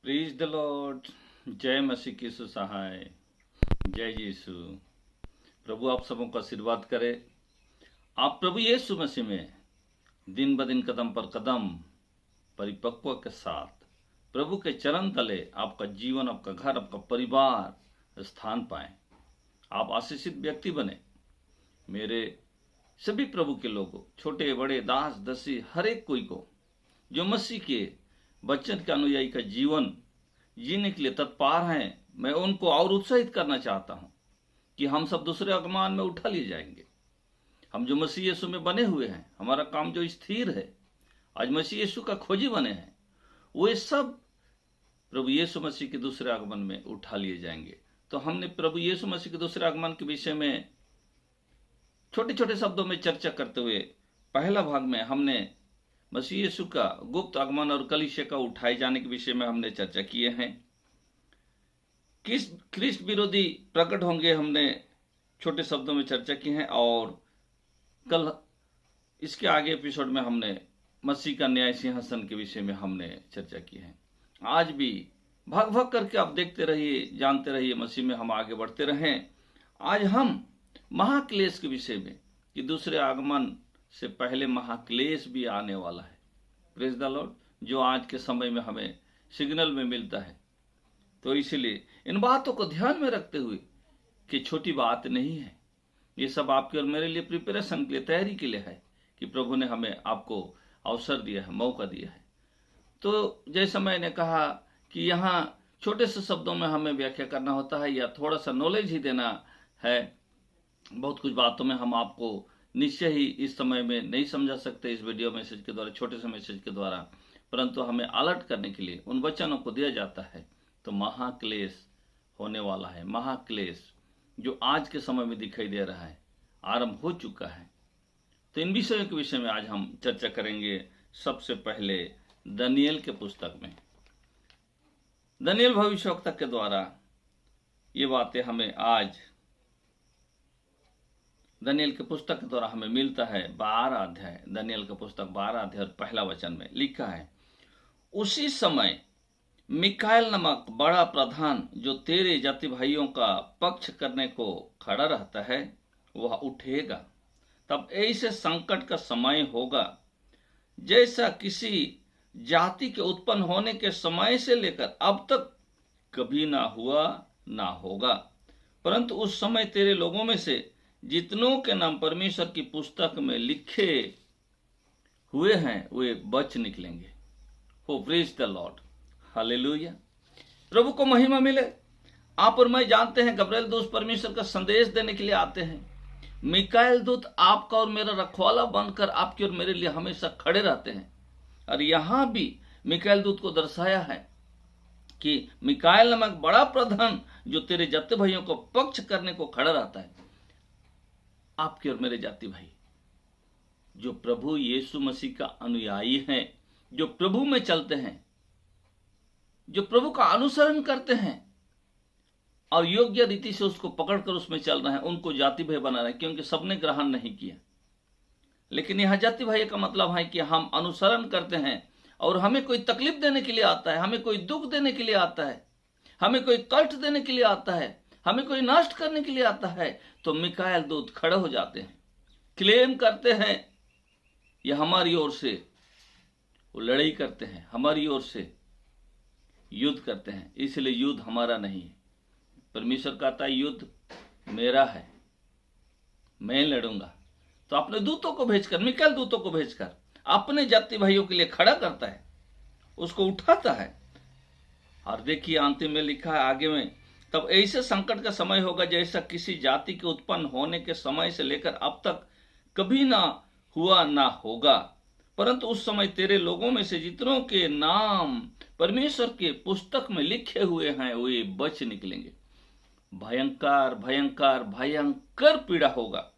प्रीज the Lord. जय मसीह की सहाय। जय यीशु। प्रभु आप सबों का आशीर्वाद करे। आप प्रभु यीशु मसीह में दिन ब दिन कदम पर कदम परिपक्व के साथ प्रभु के चरण तले आपका जीवन, आपका घर, आपका परिवार स्थान पाए। आप आशीषित व्यक्ति बने। मेरे सभी प्रभु के लोगों, छोटे बड़े, दास दसी, हर एक कोई को जो मसीह के वचन के अनुयायी का जीवन जीने के लिए तत्पर हैं, मैं उनको और उत्साहित करना चाहता हूं कि हम सब दूसरे आगमन में उठा लिए जाएंगे। हम जो मसीह यीशु में बने हुए हैं, हमारा काम जो स्थिर है, आज मसीह यीशु का खोजी बने हैं, वे सब प्रभु यीशु मसीह के दूसरे आगमन में उठा लिए जाएंगे। तो हमने प्रभु यीशु मसीह के दूसरे आगमन के विषय में छोटे छोटे शब्दों में चर्चा करते हुए पहला भाग में हमने मसीह यीशु का गुप्त आगमन और कलीसिया का उठाए जाने के विषय में हमने चर्चा किए हैं। किस ख्रिस्त विरोधी प्रकट होंगे, हमने छोटे शब्दों में चर्चा की है। और कल इसके आगे एपिसोड में हमने मसीह का न्याय सिंहासन के विषय में हमने चर्चा की है। आज भी भाग भाग करके आप देखते रहिए, जानते रहिए, मसीह में हम आगे बढ़ते रहें। आज हम महाक्लेश के विषय में कि दूसरे आगमन से पहले महाक्लेश भी आने वाला है। प्रेज द लॉर्ड, जो आज के समय में हमें सिग्नल में मिलता है। तो इसलिए इन बातों को ध्यान में रखते हुए कि छोटी बात नहीं है, ये सब आपके और मेरे लिए प्रिपरेशन के लिए, तैयारी के लिए है कि प्रभु ने हमें आपको अवसर दिया है, मौका दिया है। तो जैसा मैंने कहा कि यहाँ छोटे से शब्दों में हमें व्याख्या करना होता है या थोड़ा सा नॉलेज ही देना है। बहुत कुछ बातों में हम आपको निश्चय ही इस समय में नहीं समझा सकते इस वीडियो मैसेज के द्वारा, छोटे से मैसेज के द्वारा, परंतु हमें अलर्ट करने के लिए उन वचनों को दिया जाता है। तो महाक्लेश होने वाला है। महाक्लेश जो आज के समय में दिखाई दे रहा है, आरंभ हो चुका है। तो इन विषयों के विषय में आज हम चर्चा करेंगे। सबसे पहले दानियेल के पुस्तक में, दानियेल भविष्यवक्ता के द्वारा ये बातें हमें आज दानियेल के पुस्तक के द्वारा हमें मिलता है। 12 अध्याय, दानियेल का पुस्तक 12 अध्याय और पहला वचन में लिखा है, उसी समय मिकाएल नामक बड़ा प्रधान जो तेरे जाति भाइयों का पक्ष करने को खड़ा रहता है, वह उठेगा। तब ऐसे संकट का समय होगा जैसा किसी जाति के उत्पन्न होने के समय से लेकर अब तक कभी ना हुआ ना होगा। परंतु उस समय तेरे लोगों में से जितनों के नाम परमेश्वर की पुस्तक में लिखे हुए हैं, वे बच निकलेंगे। हो प्रेज द लॉर्ड, हालेलुया। प्रभु को महिमा मिले। आप और मैं जानते हैं गब्रिएल दूत परमेश्वर का संदेश देने के लिए आते हैं। मिकाएल दूत आपका और मेरा रखवाला बनकर आपके और मेरे लिए हमेशा खड़े रहते हैं। और यहां भी मिकाएल दूत को दर्शाया है कि मिकाएल नामक बड़ा प्रधान जो तेरे जाति भाइयों को पक्ष करने को खड़ा रहता है। आपके और मेरे जाति भाई जो प्रभु यीशु मसीह का अनुयायी हैं, जो प्रभु में चलते हैं, जो प्रभु का अनुसरण करते हैं और योग्य रीति से उसको पकड़कर उसमें चल रहे हैं, उनको जाति भाई बना रहे हैं, क्योंकि सबने ग्रहण नहीं किया। लेकिन यहां जाति भाई का मतलब है कि हम अनुसरण करते हैं और हमें कोई तकलीफ देने के लिए आता है, हमें कोई दुख देने के लिए आता है, हमें कोई कष्ट देने के लिए आता है, हमें कोई नष्ट करने के लिए आता है, तो मिकाएल दूत खड़े हो जाते हैं, क्लेम करते हैं, यह हमारी ओर से वो लड़ाई करते हैं, हमारी ओर से युद्ध करते हैं। इसलिए युद्ध हमारा नहीं है। परमेश्वर कहता है युद्ध मेरा है, मैं लड़ूंगा। तो अपने दूतों को भेजकर, मिकाएल दूतों को भेजकर अपने जाति भाइयों के लिए खड़ा करता है, उसको उठाता है। और देखिए अंतिम में लिखा है आगे में, तब ऐसे संकट का समय होगा जैसा किसी जाति के उत्पन्न होने के समय से लेकर अब तक कभी ना हुआ ना होगा। परंतु उस समय तेरे लोगों में से जितनों के नाम परमेश्वर के पुस्तक में लिखे हुए हैं, वे बच निकलेंगे। भयंकर भयंकर भयंकर पीड़ा होगा।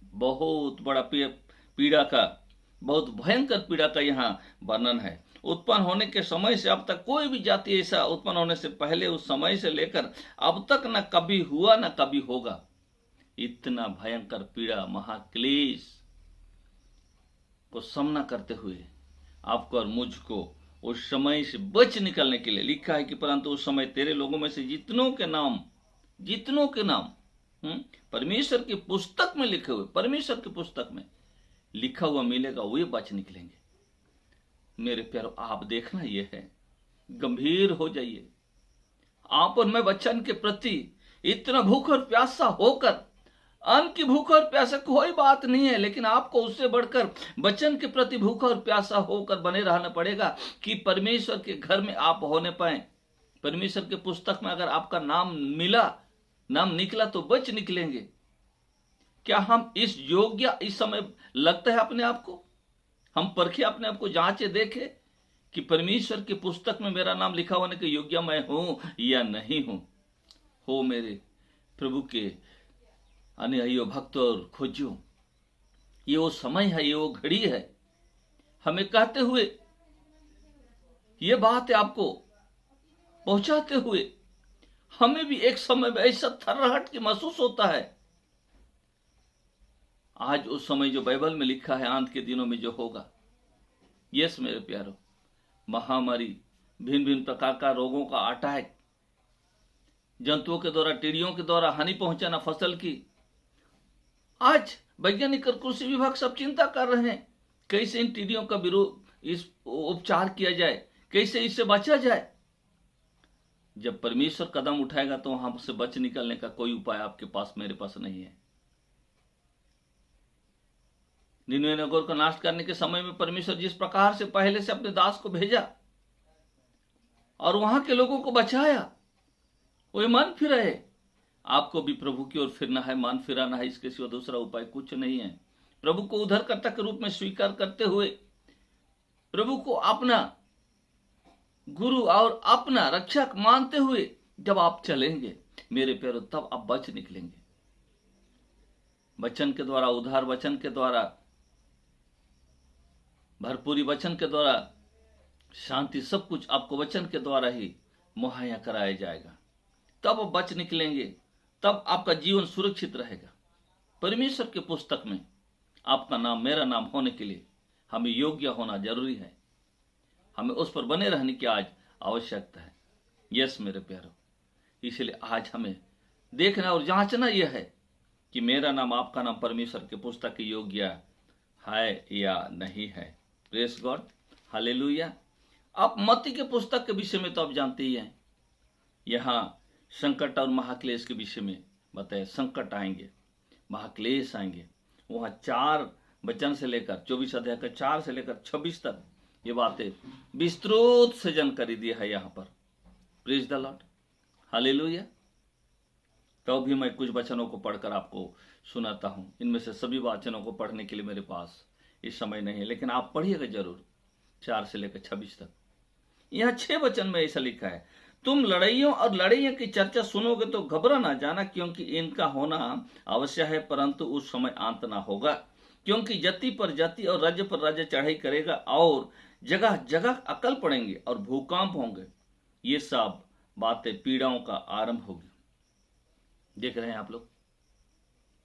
बहुत बड़ा पीड़ा का, बहुत भयंकर पीड़ा का यहाँ वर्णन है। उत्पन्न होने के समय से अब तक कोई भी जाति ऐसा उत्पन्न होने से पहले, उस समय से लेकर अब तक न कभी हुआ न कभी होगा। इतना भयंकर पीड़ा, महाक्लेश को सामना करते हुए आपको और मुझको उस समय से बच निकलने के लिए। लिखा है कि परंतु उस समय तेरे लोगों में से जितनों के नाम परमेश्वर की पुस्तक में लिखे हुए, परमेश्वर की पुस्तक में लिखा हुआ मिलेगा, वे बच निकलेंगे। मेरे प्यारो, आप देखना ये है, गंभीर हो जाइए। आप और मैं वचन के प्रति इतना भूख और प्यासा होकर, अन्न की भूख और प्यासा कोई बात नहीं है, लेकिन आपको उससे बढ़कर वचन के प्रति भूखा और प्यासा होकर बने रहना पड़ेगा कि परमेश्वर के घर में आप होने पाए। परमेश्वर के पुस्तक में अगर आपका नाम निकला तो बच निकलेंगे। क्या हम इस योग्य इस समय लगता है अपने आप को? हम परखे अपने आप को, जांचे देखे कि परमेश्वर की पुस्तक में मेरा नाम लिखा होने के योग्य मैं हूं या नहीं हूं। हो मेरे प्रभु के अनुयायियों, भक्तों और खोजियों, ये वो समय है, ये वो घड़ी है। हमें कहते हुए, ये बात है आपको पहुंचाते हुए, हमें भी एक समय में ऐसा थर्राहट की महसूस होता है। आज उस समय जो बाइबल में लिखा है, अंत के दिनों में जो होगा। यस मेरे प्यारो, महामारी, भिन्न भिन्न प्रकार का रोगों का अटैक, जंतुओं के द्वारा, टिड्डियों के द्वारा हानि पहुंचाना फसल की। आज वैज्ञानिक और कृषि विभाग सब चिंता कर रहे हैं, कैसे इन टिड्डियों का विरोध, इस उपचार किया जाए, कैसे इससे बचा जाए। जब परमेश्वर कदम उठाएगा तो वहां से बच निकलने का कोई उपाय आपके पास, मेरे पास नहीं है। निनवे नगर को नाश करने के समय में परमेश्वर जिस प्रकार से पहले से अपने दास को भेजा और वहां के लोगों को बचाया, वो मन फिर रहे। आपको भी प्रभु की ओर फिरना है, मन फिराना है, इसके सिवा दूसरा उपाय कुछ नहीं है। प्रभु को उद्धारकर्ता के रूप में स्वीकार करते हुए, प्रभु को अपना गुरु और अपना रक्षक मानते हुए जब आप चलेंगे मेरे प्यारो, तब आप बच निकलेंगे। वचन के द्वारा, उद्धार वचन के द्वारा, भरपूरी वचन के द्वारा, शांति, सब कुछ आपको वचन के द्वारा ही मुहैया कराया जाएगा। तब आप बच निकलेंगे, तब आपका जीवन सुरक्षित रहेगा। परमेश्वर के पुस्तक में आपका नाम, मेरा नाम होने के लिए हमें योग्य होना जरूरी है। हमें उस पर बने रहने की आज आवश्यकता है। यस मेरे प्यारो, इसलिए आज हमें देखना और जांचना यह है कि मेरा नाम, आपका नाम परमेश्वर के पुस्तक के योग्य है या नहीं है। Press God, hallelujah. आप मत्ती के पुस्तक के विषय में तो आप जानते ही हैं, यहां संकट और महाक्लेश के विषय में बताए। संकट आएंगे, महाक्लेश आएंगे। वहां 4 वचन से लेकर 24 अध्याय का 4 से लेकर 26 तक ये बातें विस्तृत से जानकारी दी है यहाँ पर। Praise the Lord, hallelujah. तो भी मैं कुछ वचनों को पढ़कर आपको सुनाता हूं। इनमें से सभी वचनों को पढ़ने के लिए मेरे पास इस समय नहीं है, लेकिन आप पढ़िएगा जरूर 4 से लेकर 26 तक। यहाँ 6 वचन में ऐसा लिखा है, तुम लड़ाइयों और लड़ाइयों की चर्चा सुनोगे तो घबरा ना जाना, क्योंकि इनका होना अवश्य है, परंतु उस समय अंत ना होगा। क्योंकि जाति पर जाति और राज्य पर राज्य चढ़ाई करेगा, और जगह जगह अकल पड़ेंगे और भूकंप होंगे। ये सब बातें पीड़ाओं का आरंभ होगी। देख रहे हैं आप लोग,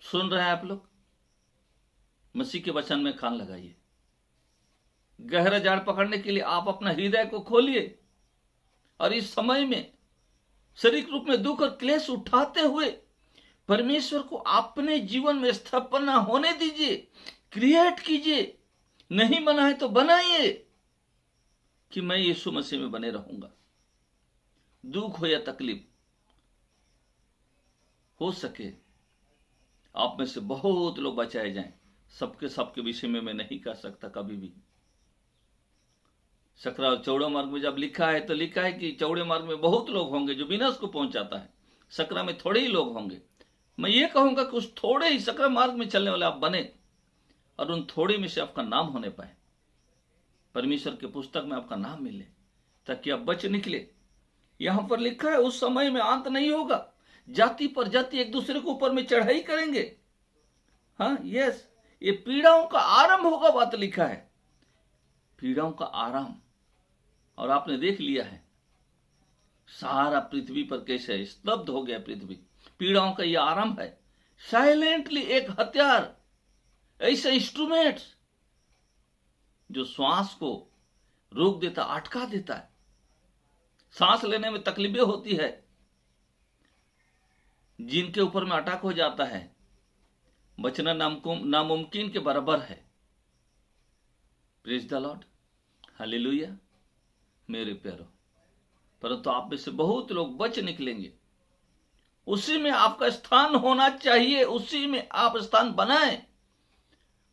सुन रहे हैं आप लोग। मसीह के वचन में कान लगाइए। गहरा जाड़ पकड़ने के लिए आप अपना हृदय को खोलिए, और इस समय में शारीरिक रूप में दुख और क्लेश उठाते हुए परमेश्वर को अपने जीवन में स्थापना होने दीजिए, क्रिएट कीजिए। नहीं बना है तो बनाइए कि मैं यीशु मसीह में बने रहूंगा। दुख हो या तकलीफ हो सके, आप में से बहुत लोग बचाए जाएं। सबके विषय में मैं नहीं कर सकता कभी भी। सकरा और चौड़े मार्ग में जब लिखा है तो लिखा है कि चौड़े मार्ग में बहुत लोग होंगे जो विनाश को पहुंचाता है, सकरा में थोड़े ही लोग होंगे। मैं ये कहूंगा कि उस थोड़े ही सकरा मार्ग में चलने वाले आप बने, और उन थोड़े में से आपका नाम होने पाए, परमेश्वर के पुस्तक में आपका नाम मिले, ताकि आप बच निकले। यहां पर लिखा है उस समय में अंत नहीं होगा, जाति पर जाति एक दूसरे के ऊपर में चढ़ाई करेंगे। हाँ, यस, ये पीड़ाओं का आरंभ होगा, बात लिखा है, पीड़ाओं का आरंभ। और आपने देख लिया है सारा पृथ्वी पर कैसे स्तब्ध हो गया पृथ्वी। पीड़ाओं का यह आरंभ है। साइलेंटली एक हथियार, ऐसे इंस्ट्रूमेंट्स जो श्वास को रोक देता, अटका देता है। सांस लेने में तकलीफें होती है, जिनके ऊपर में अटैक हो जाता है, बचना नामुमकिन के बराबर है। Praise the Lord, hallelujah. मेरे प्यारो, परंतु आप में से बहुत लोग बच निकलेंगे। उसी में आपका स्थान होना चाहिए, उसी में आप स्थान बनाएं।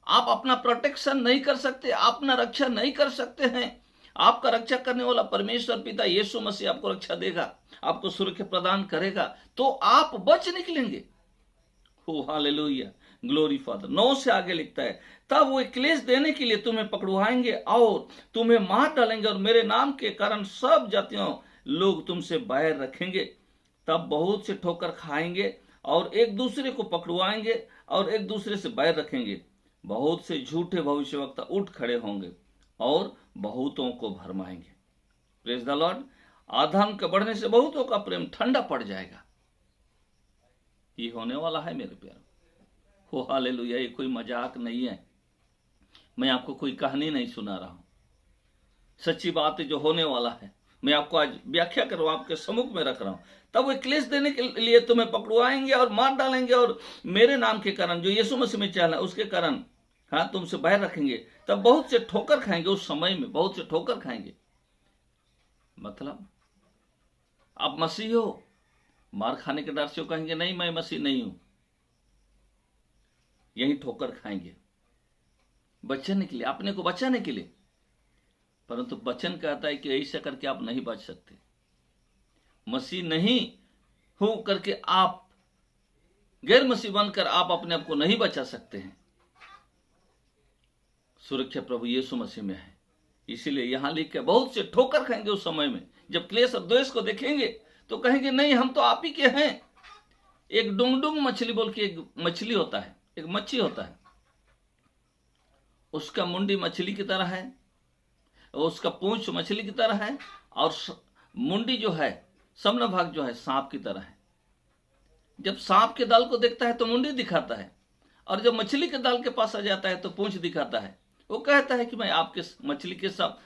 आप अपना प्रोटेक्शन नहीं कर सकते, अपना रक्षा नहीं कर सकते हैं। आपका रक्षा करने वाला परमेश्वर पिता यीशु मसीह आपको रक्षा देगा, आपको सुरक्षा प्रदान करेगा, तो आप बच निकलेंगे। हो हालेलुया, ग्लोरी फादर। 9 से आगे लिखता है, तब वो क्लेश देने के लिए तुम्हें पकड़वाएंगे और तुम्हें मार डालेंगे, और मेरे नाम के कारण सब जातियों लोग तुमसे बैर रखेंगे। तब बहुत से ठोकर खाएंगे और एक दूसरे को पकड़वाएंगे और एक दूसरे से बैर रखेंगे। बहुत से झूठे भविष्यवक्ता उठ खड़े होंगे और बहुतों को भरमाएंगे। Praise the Lord. अधर्म के बढ़ने से बहुतों का प्रेम ठंडा पड़ जाएगा। ये होने वाला है मेरे प्यारे। हो हालेलुया। ये कोई मजाक नहीं है, मैं आपको कोई कहानी नहीं सुना रहा हूं, सच्ची बात है जो होने वाला है। मैं आपको आज व्याख्या कर रहा हूं, आपके सम्मुख में रख रहा हूं। तब वो क्लेश देने के लिए तुम्हें पकड़वाएंगे और मार डालेंगे, और मेरे नाम के कारण, जो यीशु मसीह में चला उसके कारण, हाँ, तुमसे बैर रखेंगे। तब बहुत से ठोकर खाएंगे, उस समय में बहुत से ठोकर खाएंगे। मतलब आप मसीह हो, मार खाने के डर से कहेंगे नहीं मैं मसीह नहीं हूं, यही ठोकर खाएंगे बचने के लिए, अपने को बचाने के लिए। परंतु वचन कहता है कि ऐसा करके आप नहीं बच सकते। मसीह नहीं हो करके आप, गैर मसीह बनकर आप अपने आप को नहीं बचा सकते हैं। सुरक्षा प्रभु यीशु मसीह में है। इसीलिए यहां लिख के बहुत से ठोकर खाएंगे उस समय में, जब क्लेश और द्वेष को देखेंगे तो कहेंगे नहीं हम तो आप ही के हैं। एक डुंगडुंग मछली बोल के एक मछली होता है, एक मच्छी होता है, उसका मुंडी मछली की तरह है, उसका पूंछ मछली की तरह है, और मुंडी जो है, सामना भाग जो है सांप की तरह है। जब सांप के दाल को देखता है तो मुंडी दिखाता है, और जब मछली के दाल के पास आ जाता है तो पूंछ दिखाता है। वो कहता है कि मैं आपके मछली के सांप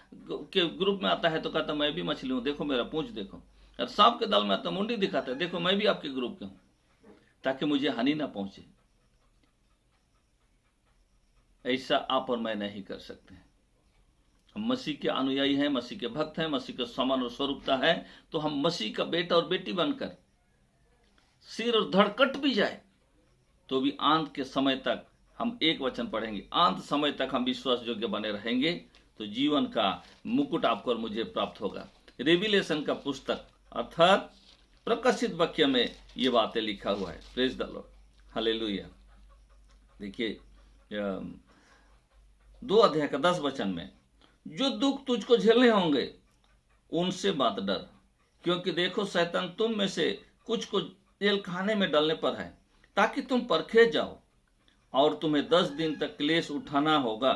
के ग्रुप में आता है तो कहता मैं भी मछली हूं, देखो मेरा पूंछ देखो। और सांप के दाल में आता मुंडी दिखाता है, देखो मैं भी आपके ग्रुप के हूं, ताकि मुझे हानि ना पहुंचे। ऐसा आप और मैं नहीं कर सकते हैं। हम मसीह के अनुयायी हैं, मसीह के भक्त हैं, मसीह के समान और स्वरूपता है, तो हम मसीह का बेटा और बेटी बनकर सिर और धड़ कट भी जाए तो भी अंत के समय तक हम एक वचन पढ़ेंगे, अंत समय तक हम विश्वास योग्य बने रहेंगे, तो जीवन का मुकुट आपको और मुझे प्राप्त होगा। रेविलेशन का पुस्तक अर्थात प्रकाशित वाक्य में ये बातें लिखा हुआ है। Praise the Lord, hallelujah. देखिए 2 अध्याय का 10 वचन में, जो दुख तुझको झेलने होंगे उनसे मत डर, क्योंकि देखो शैतान तुम में से कुछ को जेल खाने में डालने पर है, ताकि तुम परखे जाओ, और तुम्हें 10 दिन तक क्लेश उठाना होगा।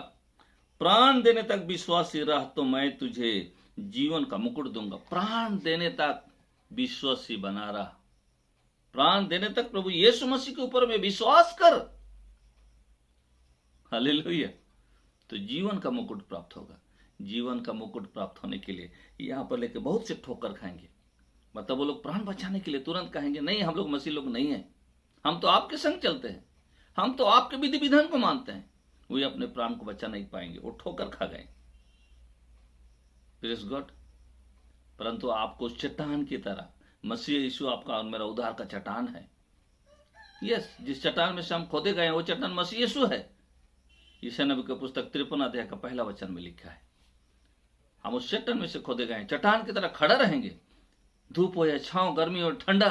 प्राण देने तक विश्वासी रह तो मैं तुझे जीवन का मुकुट दूंगा। प्राण देने तक विश्वासी बना रहा, प्राण देने तक प्रभु यीशु मसीह के ऊपर में विश्वास कर, हालेलुया, तो जीवन का मुकुट प्राप्त होगा। जीवन का मुकुट प्राप्त होने के लिए यहां पर लेके बहुत से ठोकर खाएंगे। मतलब वो लोग प्राण बचाने के लिए तुरंत कहेंगे नहीं हम लोग मसीह लोग नहीं हैं, हम तो आपके संग चलते हैं, हम तो आपके विधि विधान को मानते हैं। वो अपने प्राण को बचा नहीं पाएंगे, वो ठोकर खा गए। Praise God. परंतु आपको चट्टान की तरह, मसीह यीशु आपका और मेरा उद्धार का चट्टान है। यस, जिस चट्टान में से हम खोदे गए हैं वो चट्टान मसीह यीशु है। यशायाह नबी की पुस्तक 53 अध्याय का 1 वचन में लिखा है, हम उस चट्टान में से खोदे गए हैं, चट्टान की तरह खड़ा रहेंगे। धूप हो या छांव, गर्मी हो ठंडा,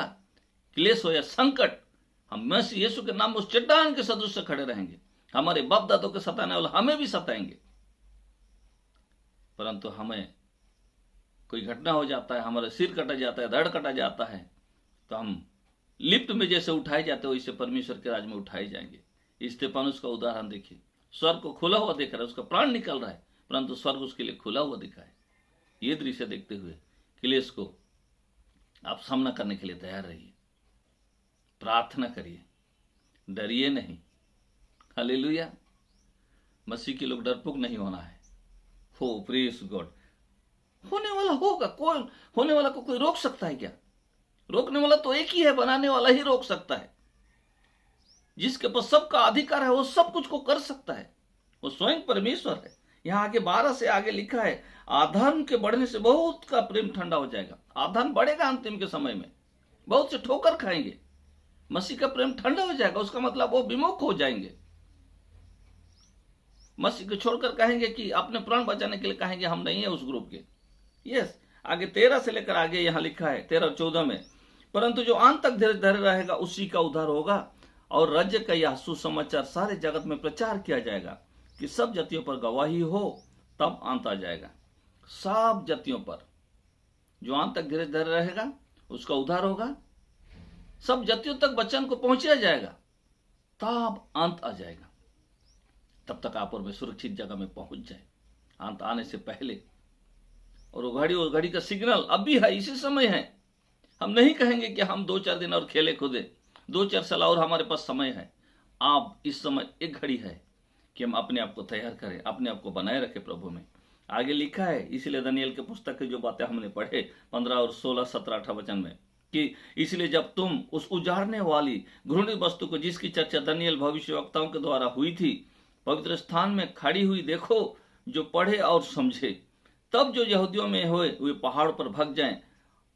क्लेश हो या संकट, हम मसीह यीशु के नाम उस चट्टान के सदृश खड़े रहेंगे। हमारे बाप दादों के सताने वाले हमें भी सताएंगे, परंतु हमें कोई घटना हो जाता है, हमारा सिर कटा जाता है, धड़ कटा जाता है, तो हम लिफ्ट में जैसे उठाए जाते हो वैसे परमेश्वर के राज में उठाए जाएंगे। स्तेफानुस का उदाहरण देखिए, स्वर्ग को खुला हुआ देख रहा है, उसका प्राण निकल रहा है, परंतु स्वर्ग उसके लिए खुला हुआ दिखा है। ये दृश्य देखते हुए क्लेश को आप सामना करने के लिए तैयार रहिए, प्रार्थना करिए, डरिए नहीं। हालेलुया। मसीह के लोग डरपोक नहीं होना है। हो प्रेज गॉड। होने वाला होगा। कौन होने वाला को कोई रोक सकता है क्या? रोकने वाला तो एक ही है, बनाने वाला ही रोक सकता है। जिसके पास सबका अधिकार है वो सब कुछ को कर सकता है, वो स्वयं परमेश्वर है। यहां आगे 12 से आगे लिखा है, अधर्म के बढ़ने से बहुत का प्रेम ठंडा हो जाएगा। अधर्म बढ़ेगा अंतिम के समय में, बहुत से ठोकर खाएंगे, मसीह का प्रेम ठंडा हो जाएगा। उसका मतलब वो विमुख हो जाएंगे, मसीह को छोड़कर कहेंगे कि अपने प्राण बचाने के लिए कहेंगे हम नहीं है उस ग्रुप के। यस, आगे 13 से लेकर आगे यहां लिखा है 13 और 14 में, परंतु जो अंत तक धैर्य धरे रहेगा उसी का उद्धार होगा। और राज्य का यह सुसमाचार सारे जगत में प्रचार किया जाएगा कि सब जातियों पर गवाही हो, तब अंत आ जाएगा। सब जातियों पर जो अंत तक धैर्य धरे रहेगा उसका उद्धार होगा। सब जातियों तक वचन को पहुंचाया जाएगा, तब अंत आ जाएगा। तब तक आप और मैं सुरक्षित जगह में पहुंच जाए अंत आने से पहले। और वो घड़ी का सिग्नल अभी है, इसी समय है। हम नहीं कहेंगे कि हम 2-4 दिन और खेले कूदे, 2-4 साल और हमारे पास समय है। आप इस समय एक घड़ी है कि हम अपने आप को तैयार करें, अपने आप को बनाए रखें प्रभु में। आगे लिखा है, इसलिए दानियेल के पुस्तक की जो बातें हमने पढ़े 15 और 16, 17, 18 वचन में, कि इसलिए जब तुम उस उजाड़ने वाली घृणित वस्तु को, जिसकी चर्चा दानियेल भविष्यवक्ताओं के द्वारा हुई थी, पवित्र स्थान में खड़ी हुई देखो, जो पढ़े और समझे। तब जो यहूदियों में होए वे पहाड़ पर भाग जाएं,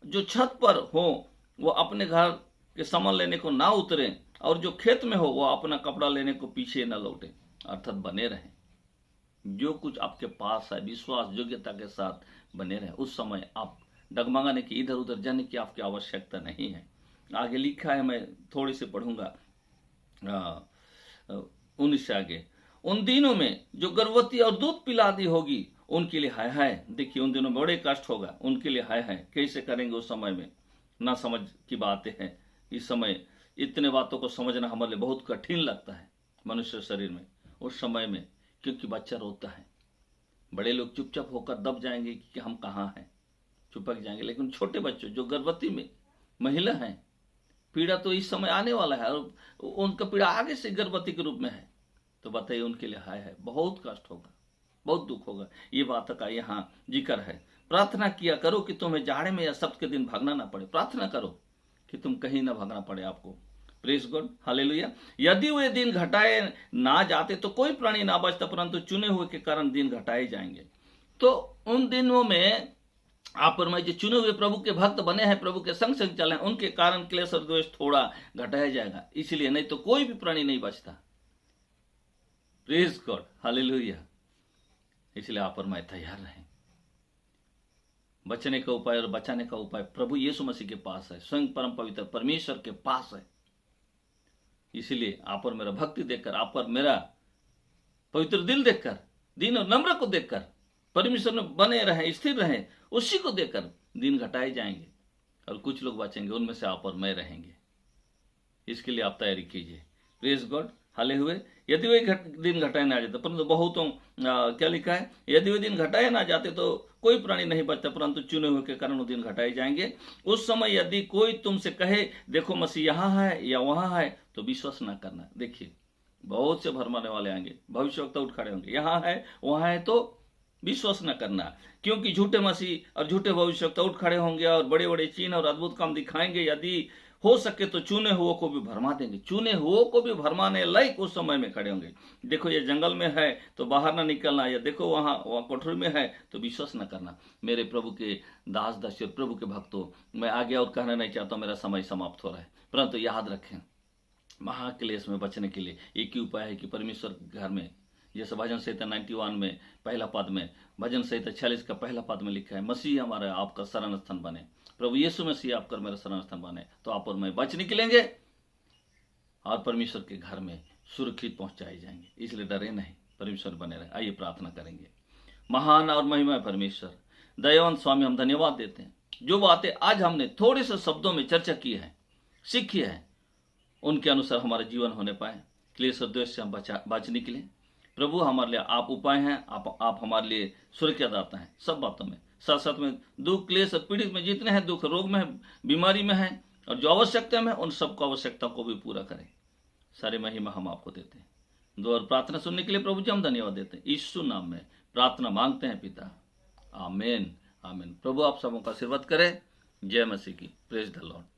जो छत पर हो वो अपने घर के सामान लेने को ना उतरे, और जो खेत में हो वो अपना कपड़ा लेने को पीछे न लौटे। अर्थात बने रहें, जो कुछ आपके पास है विश्वास योग्यता के साथ बने रहें। उस समय आप डगमगाने की, इधर उधर जाने की आपकी आवश्यकता नहीं है। आगे लिखा है, मैं थोड़ी सी पढ़ूंगा 19 से आगे, उन दिनों में जो गर्भवती और दूध पिलाती होगी उनके लिए हाय हाय। देखिए, उन दिनों में बड़े कष्ट होगा, उनके लिए हाय हाय। कैसे करेंगे उस समय में? ना समझ की बातें हैं। इस समय इतने बातों को समझना हमारे लिए बहुत कठिन लगता है मनुष्य शरीर में उस समय में, क्योंकि बच्चा रोता है। बड़े लोग चुपचाप होकर दब जाएंगे कि हम कहाँ हैं, चुपक जाएंगे। लेकिन छोटे बच्चों जो गर्भवती में महिला हैं, पीड़ा तो इस समय आने वाला है, और उनका पीड़ा आगे से गर्भवती के रूप में है। तो बताइए, उनके लिए हाय है, बहुत कष्ट होगा, बहुत दुख होगा। ये बात का यहाँ जिक्र है। प्रार्थना किया करो कि तुम्हें जाड़े में या सब्त के दिन भागना ना पड़े। प्रार्थना करो कि तुम कहीं ना भागना पड़े आपको। Praise God, hallelujah. यदि वे दिन घटाए ना जाते तो कोई प्राणी ना बचता, परंतु चुने हुए के कारण दिन घटाए जाएंगे। तो उन दिनों में आप और मैं जो चुने हुए प्रभु के भक्त बने हैं, प्रभु के संग संग चले, उनके कारण क्लेश और द्वेष थोड़ा घटाया जाएगा। इसलिए, नहीं तो कोई भी प्राणी नहीं बचता। Praise God, hallelujah. इसलिए आप और मैं तैयार रहें। बचने का उपाय और बचाने का उपाय प्रभु यीशु मसीह के पास है, स्वयं परम पवित्र परमेश्वर के पास है। इसलिए आप और मेरा भक्ति देखकर, आप और मेरा पवित्र दिल देखकर, दीन और नम्र को देखकर परमेश्वर में बने रहें, स्थिर रहें, उसी को देखकर दिन घटाए जाएंगे और कुछ लोग बचेंगे, उनमें से आप और मैं रहेंगे। इसके लिए आप तैयारी कीजिए। प्रेज गॉड, हाले हुए। यदि वे दिन घटाए ना जाते, परंतु बहुतों क्या लिखा है, यदि वे दिन घटाए ना जाते तो कोई प्राणी नहीं बचता, परंतु चुने हुए के कारण वो दिन घटाए जाएंगे। उस समय यदि कोई तुमसे कहे देखो मसीह यहाँ है या वहां है, तो विश्वास ना करना। देखिए, बहुत से भरमाने वाले आएंगे, भविष्यवक्ता उठ खड़े होंगे, यहाँ है वहां है, तो विश्वास न करना, क्योंकि झूठे मसीह और झूठे भविष्यवक्ता उठ खड़े होंगे और बड़े बड़े चिन्ह और अद्भुत काम दिखाएंगे। यदि हो सके तो चुने हुओं को भी भरमा देंगे, चुने हुओं को भी भरमाने लायक उस समय में खड़े होंगे। देखो ये जंगल में है तो बाहर ना निकलना, या देखो वहां कोठरी में है तो विश्वास न करना। मेरे प्रभु के दास दासी और प्रभु के भक्तों, मैं आगे और कहना नहीं चाहता, मेरा समय समाप्त हो रहा है, परंतु याद रखें, महाक्लेश में बचने के लिए एक ही उपाय है कि परमेश्वर के घर में, जैसे भजन संहिता 91 में पहला पद में, भजन संहिता 46 का पहला पद में लिखा है, मसीह हमारा आपका शरण स्थान बने, प्रभु यीशु मसीह आपका मेरा शरण स्थान बने, तो आप और मैं बच निकलेंगे और परमेश्वर के घर में सुरक्षित पहुंचाए जाएंगे। इसलिए डरे नहीं, परमेश्वर बने रहे। आइए प्रार्थना करेंगे। महान और महिमा परमेश्वर, दयावान स्वामी, हम धन्यवाद देते हैं, जो बातें आज हमने थोड़े से शब्दों में चर्चा की है, सीखी है, उनके अनुसार हमारा जीवन होने पाए, क्लेश और द्वेष से हम बच निकले। प्रभु हमारे लिए आप उपाय हैं, आप हमारे लिए सुरक्षादाता हैं सब बातों में। साथ साथ में दुख क्लेश और पीड़ित में जितने हैं, दुख रोग में, बीमारी में हैं, और जो आवश्यकता में, उन सबको आवश्यकता को भी पूरा करें। सारे महिमा हम आपको देते हैं। दुआ और प्रार्थना सुनने के लिए प्रभु जी हम धन्यवाद देते हैं। यीशु नाम में प्रार्थना मांगते हैं पिता, आमीन। आमीन। प्रभु आप सबों का आशीर्वाद करे। जय मसीह की। Praise the Lord.